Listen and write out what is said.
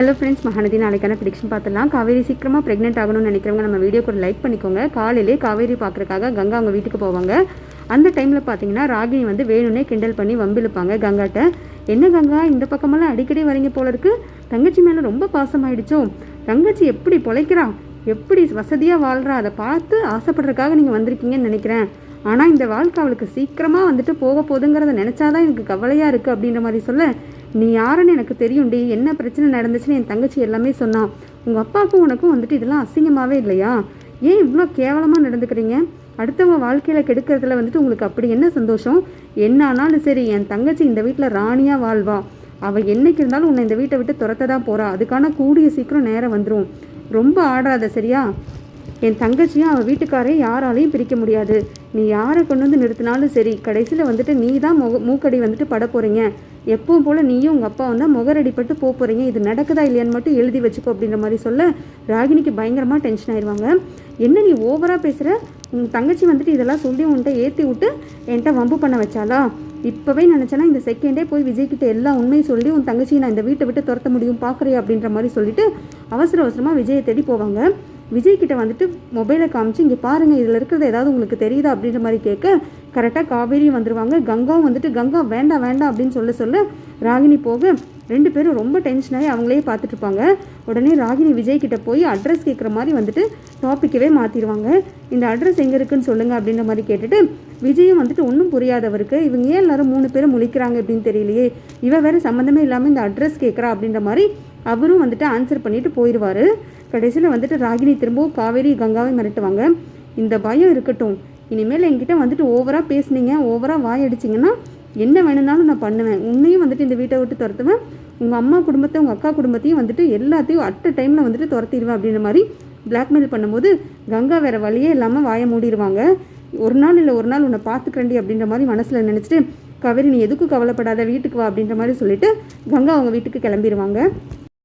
Hello friends, Mahanadi நாளைக்கான prediction பார்த்துலாம். காவேரி சீக்கிரமாக ப்ரெக்னென்ட் ஆகணும்னு நினைக்கிறவங்க நம்ம வீடியோக்கு ஒரு லைக் பண்ணிக்கோங்க. காலையிலே காவேரி பார்க்குறக்காக கங்கா அவங்க வீட்டுக்கு போவாங்க. அந்த டைமில் பார்த்தீங்கன்னா ராகினி வந்து வேணும்னே கிண்டல் பண்ணி வம்பிழுப்பாங்க கங்காட்ட. என்ன கங்கா, இந்த பக்கமெல்லாம் அடிக்கடி வரீங்க போல இருக்கு, தங்கச்சி மேலே ரொம்ப பாசமாயிடுச்சோ, தங்கச்சி எப்படி பொழைக்கிறா, எப்படி வசதியாக வாழ்கிறா, அதை பார்த்து ஆசைப்படுறதுக்காக நீங்கள் வந்திருக்கீங்கன்னு நினைக்கிறேன். ஆனால் இந்த வாழ்க்கை அவளுக்கு சீக்கிரமாக வந்துட்டு போக போகுதுங்கிறத நினச்சாதான் எனக்கு கவலையாக இருக்குது அப்படின்ற மாதிரி சொல்ல, நீ யாருன்னு எனக்கு தெரியும்டி, என்ன பிரச்சனை நடந்துச்சுன்னு என் தங்கச்சி எல்லாமே சொன்னான். உங்கள் அப்பாவுக்கும் உனக்கும் வந்துட்டு இதெல்லாம் அசிங்கமாகவே இல்லையா? ஏன் இவ்வளோ கேவலமாக நடந்துக்கிறீங்க? அடுத்தவங்க வாழ்க்கையில் கெடுக்கிறதுல வந்துட்டு உங்களுக்கு அப்படி என்ன சந்தோஷம்? என்ன ஆனாலும் சரி, என் தங்கச்சி இந்த வீட்டில் ராணியாக வாழ்வா. அவள் என்னைக்கு இருந்தாலும் உன்னை இந்த வீட்டை விட்டு துரத்த தான் போகிறா. அதுக்கான கூடிய சீக்கிரம் நேரம் வந்துடும். ரொம்ப ஆடாத, சரியா? என் தங்கச்சியும் அவள் வீட்டுக்காரே யாராலையும் பிரிக்க முடியாது. நீ யாரை கொண்டு வந்து நிறுத்தினாலும் சரி, கடைசியில் வந்துட்டு நீ தான் மூக்கடி வந்துட்டு பட போகிறீங்க. எப்பவும் போல் நீயும் உங்கள் அப்பா வந்தால் முகரடிப்பட்டு போக போகிறீங்க. இது நடக்குதா இல்லையான்னு மட்டும் எழுதி வச்சுக்கோ அப்படின்ற மாதிரி சொல்ல, ராகினிக்கு பயங்கரமாக டென்ஷன் ஆயிடுவாங்க. என்ன நீ ஓவராக பேசுகிற? உங்கள் தங்கச்சி வந்துட்டு இதெல்லாம் சொல்லி உன்கிட்ட ஏற்றி விட்டு என்கிட்ட வம்பு பண்ண வச்சாலா? இப்போவே நினச்சேன்னா இந்த செகண்டே போய் விஜய்கிட்ட எல்லா உண்மையும் சொல்லி உன் தங்கச்சியை நான் இந்த வீட்டை விட்டு துரத்த முடியும் பார்க்குறியா அப்படின்ற மாதிரி சொல்லிட்டு அவசர அவசரமாக விஜயை தேடி போவாங்க. விஜய்கிட்ட வந்துட்டு மொபைலை காமிச்சு, இங்கே பாருங்கள், இதில் இருக்கிறது ஏதாவது உங்களுக்கு தெரியுதா அப்படின்ற மாதிரி கேட்க, கரெக்டாக காவேரியும் வந்துடுவாங்க. கங்காவும் வந்துட்டு, கங்கா வேண்டாம் வேண்டாம் அப்படின்னு சொல்ல ராகினி போக ரெண்டு பேரும் ரொம்ப டென்ஷனாகி அவங்களே பார்த்துட்டு இருப்பாங்க. உடனே ராகினி விஜய்கிட்ட போய் அட்ரஸ் கேட்குற மாதிரி வந்துட்டு டாப்பிக்கவே மாற்றிடுவாங்க. இந்த அட்ரஸ் எங்கே இருக்குன்னு சொல்லுங்கள் அப்படின்ற மாதிரி கேட்டுட்டு, விஜயும் வந்துட்டு ஒன்றும் புரியாதவருக்கு, இவங்க ஏன் எல்லாரும் 3 பேரும் முழிக்கிறாங்க அப்படின்னு தெரியலையே, இவ வேறு சம்மந்தமே இல்லாமல் இந்த அட்ரஸ் கேட்குறா அப்படின்ற மாதிரி அவரும் வந்துட்டு ஆன்சர் பண்ணிட்டு போயிடுவார். கடைசியில் வந்துட்டு ராகினி திரும்பவும் காவேரி கங்காவை மிரட்டுவாங்க. இந்த பயம் இருக்கட்டும், இனிமேல் என்கிட்ட வந்துட்டு ஓவராக பேசுனீங்க, ஓவராக வாயடிச்சிங்கன்னா என்ன வேணும்னாலும் நான் பண்ணுவேன். உன்னையும் வந்துட்டு இந்த வீட்டை விட்டு துரத்துவேன், உங்கள் அம்மா குடும்பத்தை உங்கள் அக்கா குடும்பத்தையும் வந்துட்டு எல்லாத்தையும் அட் டைமில் வந்துட்டு துரத்திடுவேன் அப்படின்ற மாதிரி பிளாக்மெயில் பண்ணும்போது கங்கா வேறு வழியே இல்லாமல் வாயை மூடிடுவாங்க. ஒரு நாள் இல்லை ஒரு நாள் உன்னை பார்த்துக்கிறண்டி அப்படின்ற மாதிரி மனசில் நினச்சிட்டு, காவேரி நீ எதுக்கும் கவலைப்படாத, வீட்டுக்கு வா அப்படின்ற மாதிரி சொல்லிட்டு கங்கா அவங்க வீட்டுக்கு கிளம்பிடுவாங்க.